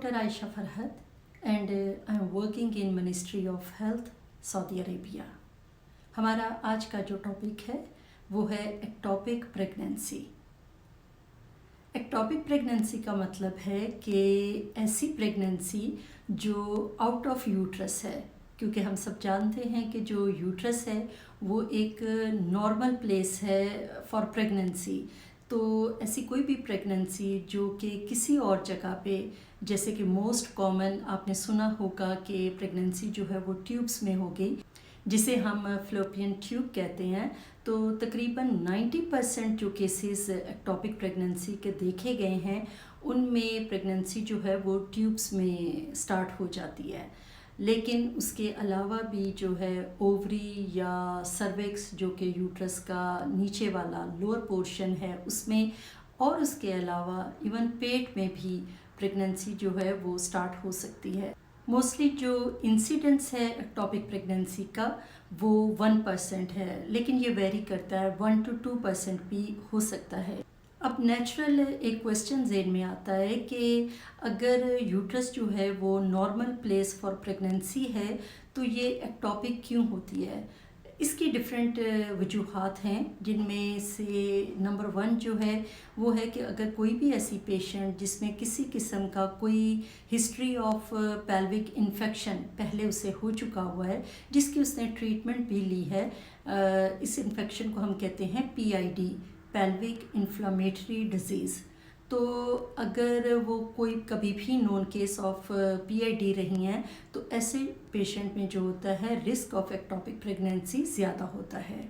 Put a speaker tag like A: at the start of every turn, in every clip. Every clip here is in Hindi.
A: Dr. Aisha Farhat and I am working in Ministry of Health, Saudi Arabia. हमारा आज का जो टॉपिक है वो है एक्टोपिक प्रेगनेंसी। एक्टोपिक प्रेगनेंसी का मतलब है कि ऐसी प्रेगनेंसी जो आउट ऑफ यूट्रस है, क्योंकि हम सब जानते हैं कि जो यूट्रस है वो एक नॉर्मल प्लेस है फॉर प्रेगनेंसी। तो ऐसी कोई भी प्रेगनेंसी जो कि किसी और जगह पे, जैसे कि मोस्ट कॉमन आपने सुना होगा कि प्रेगनेंसी जो है वो ट्यूब्स में हो गई, जिसे हम फ्लोपियन ट्यूब कहते हैं। तो तकरीबन 90% जो केसेस एक्टोपिक प्रेगनेंसी के देखे गए हैं उनमें प्रेगनेंसी जो है वो ट्यूब्स में स्टार्ट हो जाती है। लेकिन उसके अलावा भी जो है ओवरी या सर्विक्स जो कि यूट्रस का नीचे वाला लोअर पोर्शन है उसमें, और उसके अलावा इवन पेट में भी प्रेगनेंसी जो है वो स्टार्ट हो सकती है। मोस्टली जो इंसिडेंस है एक्टोपिक प्रेगनेंसी का वो 1% है, लेकिन ये वेरी करता है, 1 to 2% भी हो सकता है। अब नेचुरल एक क्वेश्चन ज़हन में आता है कि अगर यूट्रस जो है वो नॉर्मल प्लेस फॉर प्रेगनेंसी है तो ये एक्टोपिक क्यों होती है। इसकी डिफरेंट वजूहात हैं, जिनमें से नंबर 1 जो है वो है कि अगर कोई भी ऐसी पेशेंट जिसमें किसी किस्म का कोई हिस्ट्री ऑफ पेल्विक इन्फेक्शन पहले उसे हो चुका हुआ है, जिसकी उसने ट्रीटमेंट भी ली है, इस इन्फेक्शन को हम कहते हैं PID, पेल्विक इन्फ्लामेटरी डिजीज़। तो अगर वो कोई कभी भी नोन केस ऑफ PID रही हैं तो ऐसे पेशेंट में जो होता है रिस्क ऑफ एक्टोपिक प्रेगनेंसी ज़्यादा होता है।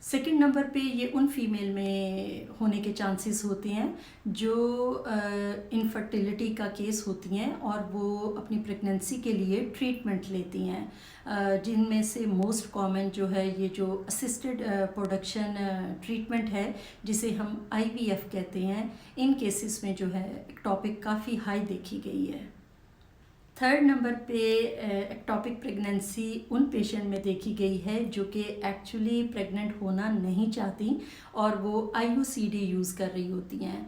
A: सेकंड नंबर पे ये उन फीमेल में होने के चांसेस होते हैं जो इनफर्टिलिटी का केस होती हैं और वो अपनी प्रेगनेंसी के लिए ट्रीटमेंट लेती हैं, जिनमें से मोस्ट कॉमन जो है ये जो असिस्टेड प्रोडक्शन ट्रीटमेंट है, जिसे हम IVF कहते हैं। इन केसेस में जो है एक्टोपिक काफ़ी हाई देखी गई है। थर्ड नंबर पे एक्टोपिक प्रेगनेंसी उन पेशेंट में देखी गई है जो कि एक्चुअली प्रेग्नेंट होना नहीं चाहती और वो IUCD यूज़ कर रही होती हैं।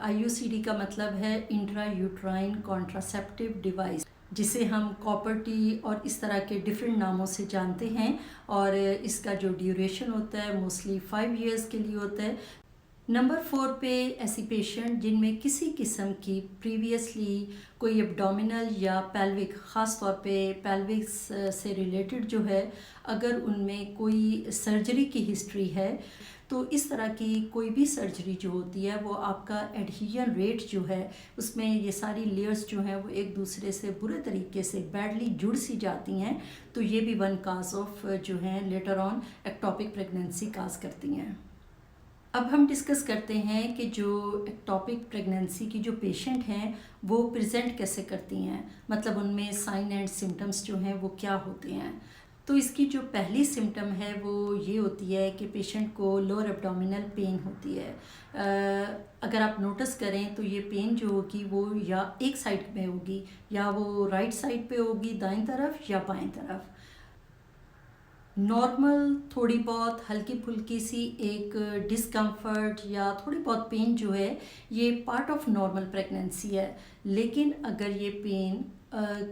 A: IUCD का मतलब है इंट्रा यूट्राइन कॉन्ट्रासेप्टिव डिवाइस, जिसे हम कॉपर टी और इस तरह के डिफरेंट नामों से जानते हैं, और इसका जो ड्यूरेशन होता है मोस्टली 5 years के लिए होता है। नंबर 4 पे ऐसी पेशेंट जिनमें किसी किस्म की प्रीवियसली कोई एब्डोमिनल या पेल्विक, ख़ास तौर पे पेल्विक से रिलेटेड जो है, अगर उनमें कोई सर्जरी की हिस्ट्री है तो इस तरह की कोई भी सर्जरी जो होती है वो आपका एडहीजन रेट जो है उसमें ये सारी लेयर्स जो हैं वो एक दूसरे से बुरे तरीके से बैडली जुड़ सी जाती हैं। तो ये भी वन काज ऑफ जो है लेटर ऑन एक्टोपिक प्रेगनेंसी काज करती हैं। अब हम डिस्कस करते हैं कि जो एक्टोपिक प्रेगनेंसी की जो पेशेंट हैं वो प्रेजेंट कैसे करती हैं, मतलब उनमें साइन एंड सिम्टम्स जो हैं वो क्या होते हैं। तो इसकी जो पहली सिम्टम है वो ये होती है कि पेशेंट को लोअर एब्डोमिनल पेन होती है। अगर आप नोटिस करें तो ये पेन जो होगी वो या एक साइड में होगी, या वो राइट साइड पे होगी दाईं तरफ या बाएं तरफ। नॉर्मल थोड़ी बहुत हल्की फुल्की सी एक डिस्कम्फर्ट या थोड़ी बहुत पेन जो है ये पार्ट ऑफ नॉर्मल प्रेगनेंसी है। लेकिन अगर ये पेन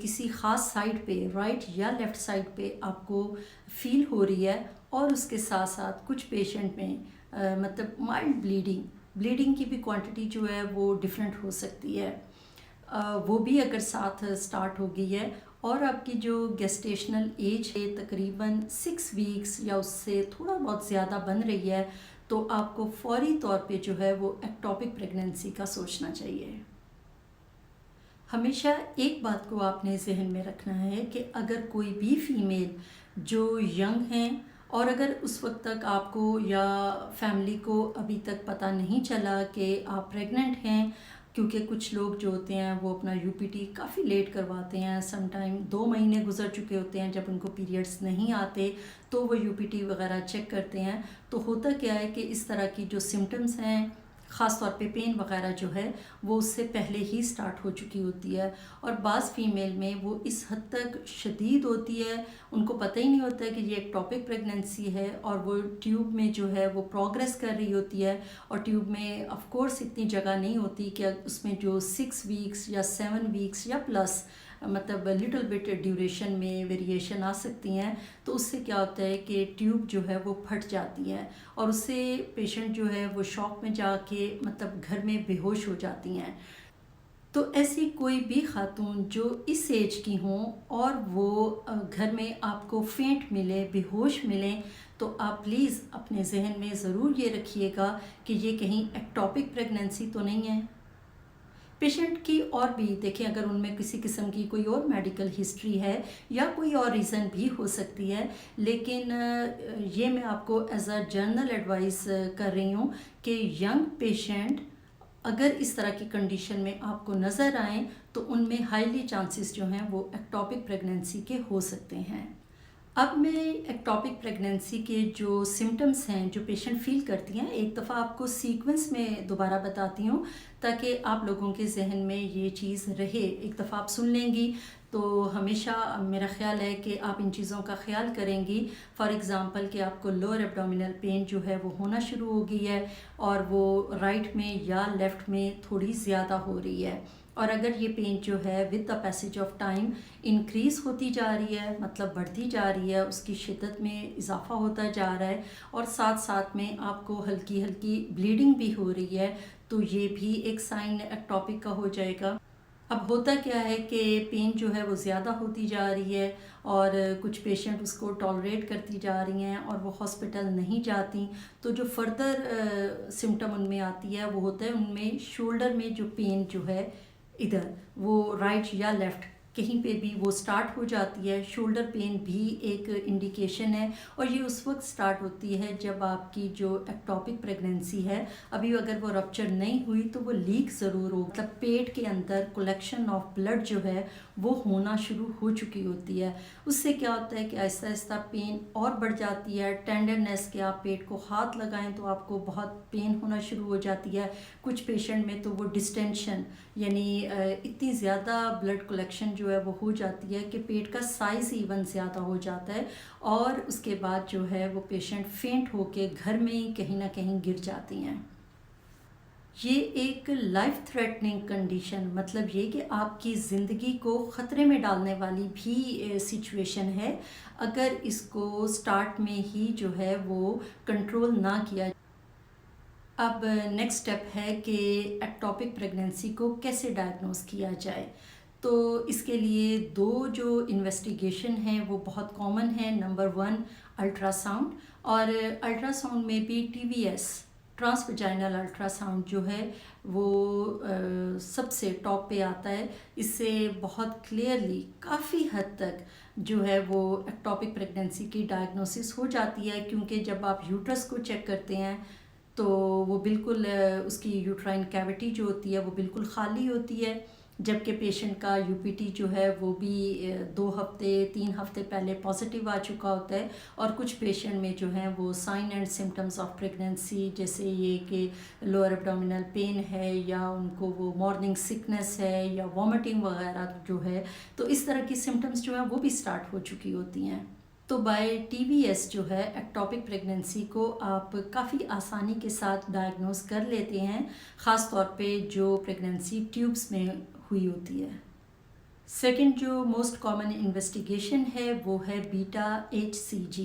A: किसी ख़ास साइड पे, राइट या लेफ़्ट साइड पे आपको फील हो रही है, और उसके साथ साथ कुछ पेशेंट में मतलब माइल्ड ब्लीडिंग की भी क्वांटिटी जो है वो डिफरेंट हो सकती है, वो भी अगर साथ स्टार्ट हो गई है, और आपकी जो गेस्टेशनल एज है तकरीबन 6 वीक्स या उससे थोड़ा बहुत ज़्यादा बन रही है, तो आपको फौरी तौर पे जो है वो एक्टोपिक प्रेगनेंसी का सोचना चाहिए। हमेशा एक बात को आपने जहन में रखना है कि अगर कोई भी फीमेल जो यंग हैं और अगर उस वक्त तक आपको या फैमिली को अभी तक पता नहीं चला कि आप प्रेग्नेंट हैं, क्योंकि कुछ लोग जो होते हैं वो अपना UPT काफ़ी लेट करवाते हैं, समटाइम 2 महीने गुजर चुके होते हैं जब उनको पीरियड्स नहीं आते, तो वो UPT वगैरह चेक करते हैं। तो होता क्या है कि इस तरह की जो सिम्टम्स हैं, ख़ास तौर पे पेन वगैरह जो है वो उससे पहले ही स्टार्ट हो चुकी होती है। और बाज़ फ़ीमेल में वो इस हद तक शदीद होती है, उनको पता ही नहीं होता है कि ये एक्टोपिक प्रेगनेंसी है, और वो ट्यूब में जो है वो प्रोग्रेस कर रही होती है। और ट्यूब में ऑफ कोर्स इतनी जगह नहीं होती कि उसमें जो 6 वीक्स या 7 वीक्स या प्लस मतलब लिटिल बिट ड्यूरेशन में वेरिएशन आ सकती हैं। तो उससे क्या होता है कि ट्यूब जो है वो फट जाती है, और उससे पेशेंट जो है वो शॉक में जाके मतलब घर में बेहोश हो जाती हैं। तो ऐसी कोई भी खातून जो इस एज की हों और वो घर में आपको फेंट मिले, बेहोश मिले, तो आप प्लीज़ अपने जहन में ज़रूर ये रखिएगा कि ये कहीं एक्टोपिक प्रेगनेंसी तो नहीं है। पेशेंट की और भी देखें, अगर उनमें किसी किस्म की कोई और मेडिकल हिस्ट्री है या कोई और रीज़न भी हो सकती है, लेकिन ये मैं आपको एज अ जनरल एडवाइस कर रही हूँ कि यंग पेशेंट अगर इस तरह की कंडीशन में आपको नज़र आए तो उनमें हाईली चांसेस जो हैं वो एक्टोपिक प्रेगनेंसी के हो सकते हैं। अब मैं एक्टोपिक प्रेगनेंसी के जो सिम्टम्स हैं जो पेशेंट फील करती हैं, एक दफ़ा आपको सीक्वेंस में दोबारा बताती हूँ ताकि आप लोगों के जहन में ये चीज़ रहे। एक दफ़ा आप सुन लेंगी तो हमेशा मेरा ख्याल है कि आप इन चीज़ों का ख्याल करेंगी। फॉर एग्ज़ाम्पल कि आपको लोअर एब्डोमिनल पेन जो है वो होना शुरू हो गई है, और वो राइट में या लेफ़्ट में थोड़ी ज़्यादा हो रही है, और अगर ये पेन जो है with the passage of time increase होती जा रही है, मतलब बढ़ती जा रही है, उसकी शिद्दत में इजाफा होता जा रहा है, और साथ साथ में आपको हल्की हल्की ब्लीडिंग भी हो रही है, तो ये भी एक साइन एक्टोपिक का हो जाएगा। अब होता क्या है कि पेन जो है वो ज़्यादा होती जा रही है, और कुछ पेशेंट उसको टॉलरेट करती जा रही हैं और वो हॉस्पिटल नहीं जाती। तो जो फर्दर सिम्टम उनमें आती है वो होता है उनमें शोल्डर में जो पेन जो है, इधर वो राइट या लेफ़्ट कहीं पे भी वो स्टार्ट हो जाती है। शोल्डर पेन भी एक इंडिकेशन है, और ये उस वक्त स्टार्ट होती है जब आपकी जो एक्टोपिक प्रेगनेंसी है अभी अगर वो रप्चर नहीं हुई तो वो लीक ज़रूर हो, मतलब पेट के अंदर कलेक्शन ऑफ ब्लड जो है वो होना शुरू हो चुकी होती है। उससे क्या होता है कि आहिस्ता आहिस्ता पेन और बढ़ जाती है। टेंडरनेस के आप पेट को हाथ लगाएं तो आपको बहुत पेन होना शुरू हो जाती है। कुछ पेशेंट में तो वो डिस्टेंशन यानी इतनी ज़्यादा ब्लड कलेक्शन जो है वो हो जाती है कि पेट का साइज़ इवन ज़्यादा हो जाता है, और उसके बाद जो है वो पेशेंट फेंट होके घर में ही कहीं ना कहीं गिर जाती हैं। ये एक लाइफ थ्रेटनिंग कंडीशन, मतलब ये कि आपकी ज़िंदगी को ख़तरे में डालने वाली भी सिचुएशन है अगर इसको स्टार्ट में ही जो है वो कंट्रोल ना किया। अब नेक्स्ट स्टेप है कि एक्टोपिक प्रेगनेंसी को कैसे डायग्नोस किया जाए। तो इसके लिए दो जो इन्वेस्टिगेशन हैं वो बहुत कॉमन है। नंबर 1 अल्ट्रासाउंड, और अल्ट्रासाउंड में भी TVS ट्रांसवेजाइनल अल्ट्रासाउंड जो है वो सबसे टॉप पे आता है। इससे बहुत क्लियरली काफ़ी हद तक जो है वो एक्टोपिक प्रेगनेंसी की डायग्नोसिस हो जाती है, क्योंकि जब आप यूट्रस को चेक करते हैं तो वो बिल्कुल उसकी यूट्राइन कैविटी जो होती है वो बिल्कुल खाली होती है, जबकि पेशेंट का UPT जो है वो भी 2 हफ्ते 3 हफ्ते पहले पॉजिटिव आ चुका होता है। और कुछ पेशेंट में जो है वो sign and symptoms of pregnancy, जैसे ये कि लोअर एब्डोमिनल पेन है, या उनको वो मॉर्निंग सिकनेस है, या वॉमिटिंग वगैरह जो है, तो इस तरह की सिम्टम्स जो है वो भी स्टार्ट हो चुकी होती हैं। तो बाय TVS जो है एक्टोपिक प्रेगनेंसी को आप काफ़ी आसानी के साथ डायग्नोस कर लेते हैं, ख़ास तौर पे जो प्रेगनेंसी ट्यूब्स में हुई होती है। सेकंड जो मोस्ट कॉमन इन्वेस्टिगेशन है वो है बीटा HCG।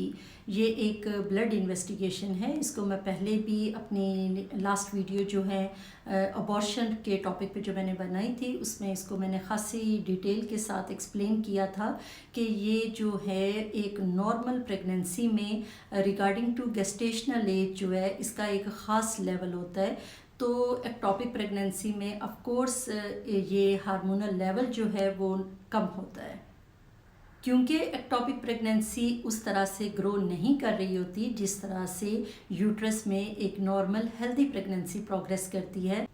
A: ये एक ब्लड इन्वेस्टिगेशन है। इसको मैं पहले भी अपनी लास्ट वीडियो जो है अबॉर्शन के टॉपिक पे जो मैंने बनाई थी उसमें इसको मैंने ख़ासी डिटेल के साथ एक्सप्लेन किया था कि ये जो है एक नॉर्मल प्रेगनेंसी में रिगार्डिंग टू गेस्टेशनल एज जो है इसका एक ख़ास लेवल होता है। तो एक्टोपिक प्रेगनेंसी में ऑफ कोर्स ये हार्मोनल लेवल जो है वो कम होता है, क्योंकि एक्टोपिक प्रेगनेंसी उस तरह से ग्रो नहीं कर रही होती जिस तरह से यूट्रस में एक नॉर्मल हेल्दी प्रेगनेंसी प्रोग्रेस करती है।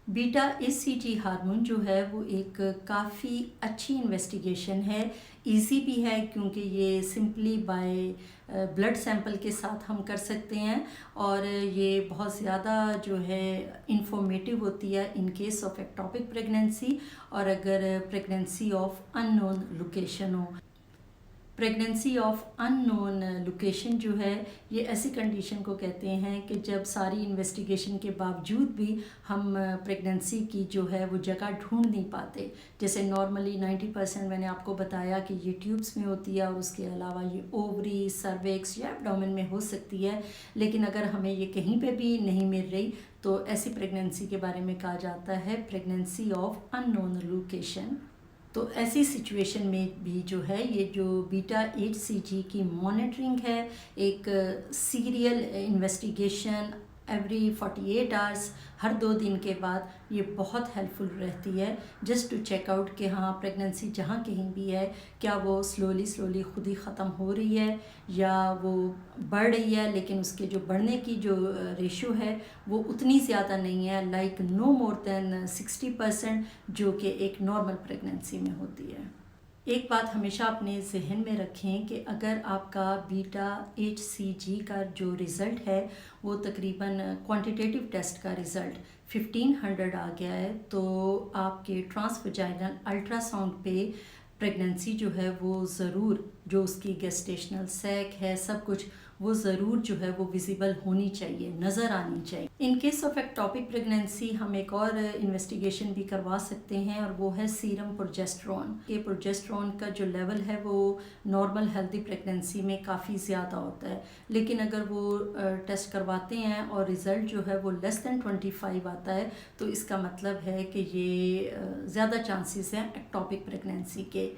A: बीटा एसीटी हार्मोन जो है वो एक काफ़ी अच्छी इन्वेस्टिगेशन है, इजी भी है क्योंकि ये सिंपली बाय ब्लड सैंपल के साथ हम कर सकते हैं और ये बहुत ज़्यादा जो है इंफॉर्मेटिव होती है in case of ectopic pregnancy और अगर प्रेगनेंसी ऑफ अननोन लोकेशन हो। प्रेगनेंसी ऑफ अननोन लोकेशन जो है ये ऐसी कंडीशन को कहते हैं कि जब सारी इन्वेस्टिगेशन के बावजूद भी हम प्रेगनेंसी की जो है वो जगह ढूंढ नहीं पाते। जैसे नॉर्मली 90% मैंने आपको बताया कि ये ट्यूब्स में होती है और उसके अलावा ये ओवरी, सर्विक्स या एब्डोमेन में हो सकती है, लेकिन अगर हमें ये कहीं पे भी नहीं मिल रही तो ऐसी प्रेगनेंसी के बारे में कहा जाता है प्रेगनेंसी ऑफ अननोन लोकेशन। तो ऐसी सिचुएशन में भी जो है ये जो बीटा HCG की मॉनिटरिंग है, एक सीरियल इन्वेस्टिगेशन एवरी 48 आवर्स, हर 2 दिन के बाद, ये बहुत हेल्पफुल रहती है जस्ट टू चेक आउट कि हाँ प्रेगनेंसी जहाँ कहीं भी है क्या वो स्लोली खुद ही ख़त्म हो रही है या वो बढ़ रही है, लेकिन उसके जो बढ़ने की जो रेशो है वो उतनी ज़्यादा नहीं है, लाइक नो मोर देन 60% जो कि एक नॉर्मल प्रेगनेंसी में होती है। एक बात हमेशा अपने जहन में रखें कि अगर आपका बीटा HCG का जो रिज़ल्ट है वो तकरीबन क्वांटिटेटिव टेस्ट का रिज़ल्ट 1500 आ गया है तो आपके ट्रांसवजाइनल अल्ट्रासाउंड पे प्रेगनेंसी जो है वो ज़रूर, जो उसकी गेस्टेशनल सैक है सब कुछ वो ज़रूर जो है वो विजिबल होनी चाहिए, नज़र आनी चाहिए। In case of ectopic pregnancy हम एक और इन्वेस्टिगेशन भी करवा सकते हैं और वो है सीरम प्रोजेस्टेरोन। ये प्रोजेस्टेरोन का जो लेवल है वो नॉर्मल हेल्दी प्रेगनेंसी में काफ़ी ज़्यादा होता है, लेकिन अगर वो टेस्ट करवाते हैं और रिज़ल्ट जो है वो लेस दैन 25 आता है तो इसका मतलब है कि ये ज़्यादा चांसेस हैं एक्टोपिक प्रेगनेंसी के।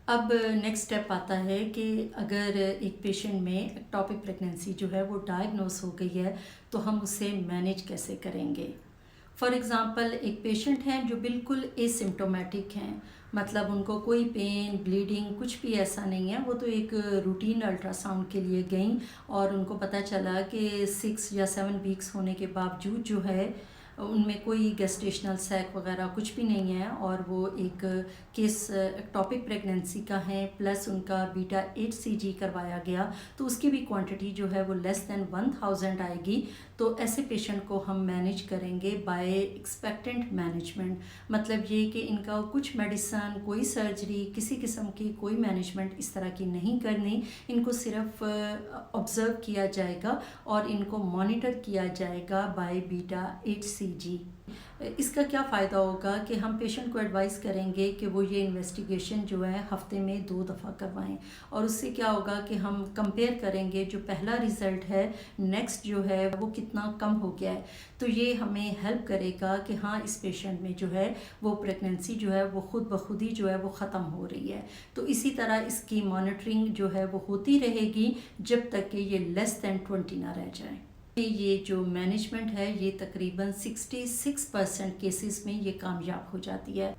A: अब नेक्स्ट स्टेप आता है कि अगर एक पेशेंट में एक्टोपिक प्रेगनेंसी जो है वो डायग्नोस हो गई है तो हम उसे मैनेज कैसे करेंगे। फॉर एग्ज़ाम्पल एक पेशेंट हैं जो बिल्कुल एसिम्प्टोमेटिक हैं, मतलब उनको कोई पेन, ब्लीडिंग कुछ भी ऐसा नहीं है, वो तो एक रूटीन अल्ट्रासाउंड के लिए गई और उनको पता चला कि 6 या 7 वीक्स होने के बावजूद जो है उनमें कोई गेस्टेशनल सैक वगैरह कुछ भी नहीं है और वो एक केस एक्टोपिक प्रेगनेंसी का है, प्लस उनका बीटा HCG करवाया गया तो उसकी भी क्वांटिटी जो है वो लेस दैन 1000 आएगी। तो ऐसे पेशेंट को हम मैनेज करेंगे बाय एक्सपेक्टेंट मैनेजमेंट, मतलब ये कि इनका कुछ मेडिसन, कोई सर्जरी, किसी किस्म की कोई मैनेजमेंट इस तरह की नहीं करनी, इनको सिर्फ ऑब्ज़र्व किया जाएगा और इनको मॉनिटर किया जाएगा बाय बीटा HCG। इसका क्या फ़ायदा होगा कि हम पेशेंट को एडवाइस करेंगे कि वो ये इन्वेस्टिगेशन जो है हफ्ते में 2 दफ़ा करवाएं और उससे क्या होगा कि हम कंपेयर करेंगे जो पहला रिज़ल्ट है नेक्स्ट जो है वो कितना कम हो गया है, तो ये हमें हेल्प करेगा कि हाँ इस पेशेंट में जो है वो प्रेगनेंसी जो है वो खुद ब खुद ही जो है वो ख़त्म हो रही है। तो इसी तरह इसकी मॉनिटरिंग जो है वो होती रहेगी जब तक कि ये लेस दैन 20 ना रह जाए। ये जो मैनेजमेंट है ये तकरीबन 66% केसेस में ये कामयाब हो जाती है।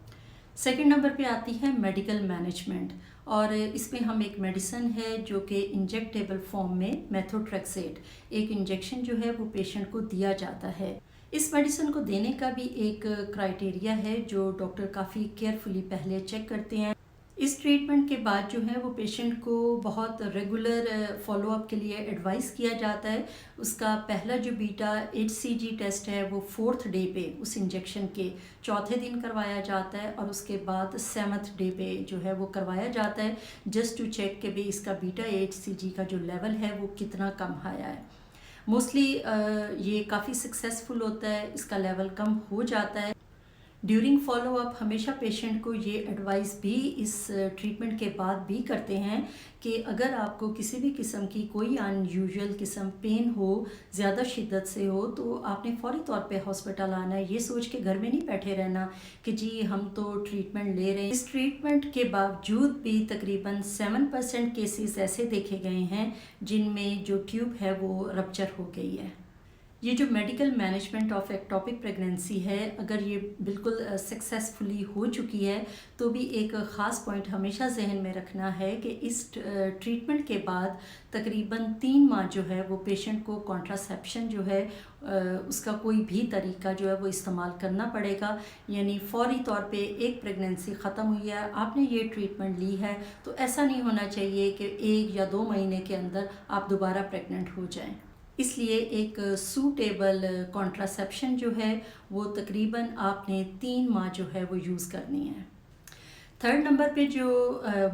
A: सेकंड नंबर पे आती है मेडिकल मैनेजमेंट और इसमें हम एक मेडिसिन है जो कि इंजेक्टेबल फॉर्म में मेथोट्रेक्सेट, एक इंजेक्शन जो है वो पेशेंट को दिया जाता है। इस मेडिसिन को देने का भी एक क्राइटेरिया है जो डॉक्टर काफ़ी केयरफुली पहले चेक करते हैं। इस ट्रीटमेंट के बाद जो है वो पेशेंट को बहुत रेगुलर फॉलोअप के लिए एडवाइस किया जाता है। उसका पहला जो बीटा HCG टेस्ट है वो 4th डे पे उस इंजेक्शन के चौथे दिन करवाया जाता है और उसके बाद 7th डे पे जो है वो करवाया जाता है जस्ट टू चेक कि भाई इसका बीटा HCG का जो लेवल है वो कितना कम आया है। मोस्टली ये काफ़ी सक्सेसफुल होता है, इसका लेवल कम हो जाता है। ड्यूरिंग फॉलोअप हमेशा पेशेंट को ये एडवाइस भी इस ट्रीटमेंट के बाद भी करते हैं कि अगर आपको किसी भी किस्म की कोई अनयूजुअल किस्म पेन हो, ज़्यादा शिद्दत से हो, तो आपने फ़ौरी तौर पे हॉस्पिटल आना है, ये सोच के घर में नहीं बैठे रहना कि जी हम तो ट्रीटमेंट ले रहे हैं। इस ट्रीटमेंट के बावजूद भी तकरीबन 7% केसेस ऐसे देखे गए हैं जिनमें जो ट्यूब है वो रप्चर हो गई है। ये जो medical management of ectopic pregnancy है, अगर ये बिल्कुल सक्सेसफुली हो चुकी है तो भी एक ख़ास पॉइंट हमेशा जहन में रखना है कि इस ट्रीटमेंट के बाद तकरीबन 3 माह जो है वो पेशेंट को कॉन्ट्रासेप्शन जो है उसका कोई भी तरीका जो है वो इस्तेमाल करना पड़ेगा। यानी फ़ौरी तौर पे एक प्रेगनेंसी ख़त्म हुई है, आपने ये ट्रीटमेंट ली है, तो ऐसा नहीं होना चाहिए कि 1 या 2 महीने के अंदर आप दोबारा प्रेग्नेंट हो जाएं। इसलिए एक सूटेबल कॉन्ट्रासेप्शन जो है वो तकरीबन आपने 3 माह जो है वो यूज़ करनी है। थर्ड नंबर पे जो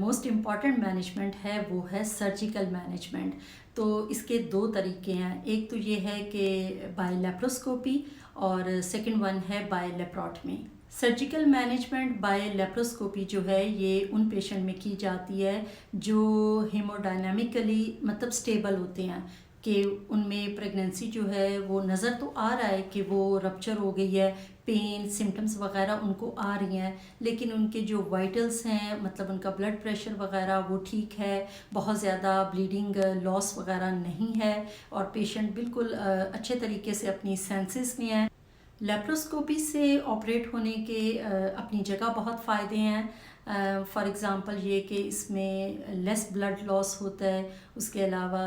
A: मोस्ट इम्पॉर्टेंट मैनेजमेंट है वो है सर्जिकल मैनेजमेंट। तो इसके 2 तरीके हैं, एक तो ये है कि बाय लेप्रोस्कोपी और सेकंड वन है by laparotomy. Surgical management by laparoscopy जो है ये उन पेशेंट में की जाती है जो हेमोडायनामिकली मतलब स्टेबल होते हैं, कि उनमें प्रेगनेंसी जो है वो नज़र तो आ रहा है कि वो रप्चर हो गई है, पेन सिम्टम्स वगैरह उनको आ रही हैं, लेकिन उनके जो वाइटल्स हैं मतलब उनका ब्लड प्रेशर वगैरह वो ठीक है, बहुत ज़्यादा ब्लीडिंग लॉस वगैरह नहीं है और पेशेंट बिल्कुल अच्छे तरीके से अपनी सेंसेस में है। लेप्रोस्कोपी से ऑपरेट होने के अपनी जगह बहुत फ़ायदे हैं। फॉर एग्ज़ाम्पल ये कि इसमें लेस ब्लड लॉस होता है, उसके अलावा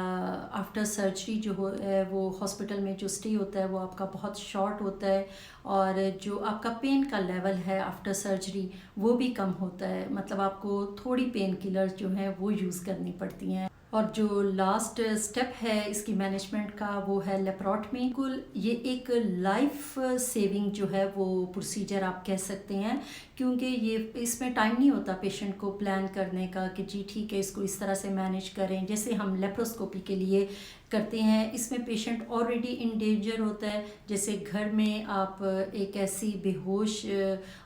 A: आफ्टर सर्जरी जो है वो हॉस्पिटल में जो स्टे होता है वो आपका बहुत शॉर्ट होता है और जो आपका पेन का लेवल है आफ्टर सर्जरी वो भी कम होता है, मतलब आपको थोड़ी पेन किलर्स जो हैं वो यूज़ करनी पड़ती हैं। और जो लास्ट स्टेप है इसकी मैनेजमेंट का वो है लेप्रोटमी। कुल ये एक लाइफ सेविंग जो है वो प्रोसीजर आप कह सकते हैं, क्योंकि ये इसमें टाइम नहीं होता पेशेंट को प्लान करने का कि जी ठीक है इसको इस तरह से मैनेज करें जैसे हम लेप्रोस्कोपी के लिए करते हैं। इसमें पेशेंट ऑलरेडी इन डेंजर होता है, जैसे घर में आप एक ऐसी बेहोश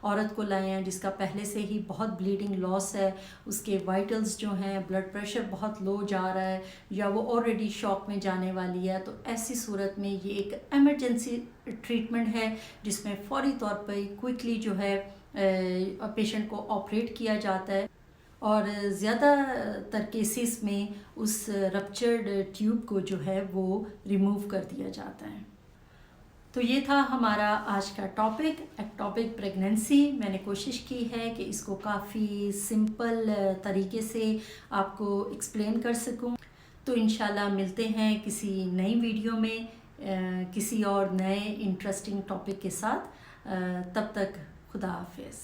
A: औरत को लाए हैं जिसका पहले से ही बहुत ब्लीडिंग लॉस है, उसके वाइटल्स जो हैं ब्लड प्रेशर बहुत लो जा रहा है या वो ऑलरेडी शॉक में जाने वाली है, तो ऐसी सूरत में ये एक एमरजेंसी ट्रीटमेंट है जिसमें फ़ौरी तौर पर क्विकली जो है पेशेंट को ऑपरेट किया जाता है और ज़्यादातर केसेस में उस रप्चर्ड ट्यूब को जो है वो रिमूव कर दिया जाता है। तो ये था हमारा आज का टॉपिक, एक्टोपिक प्रेगनेंसी। मैंने कोशिश की है कि इसको काफ़ी सिंपल तरीके से आपको एक्सप्लेन कर सकूं। तो इंशाल्लाह मिलते हैं किसी नई वीडियो में किसी और नए इंटरेस्टिंग टॉपिक के साथ। तब तक खुदा हाफिज़।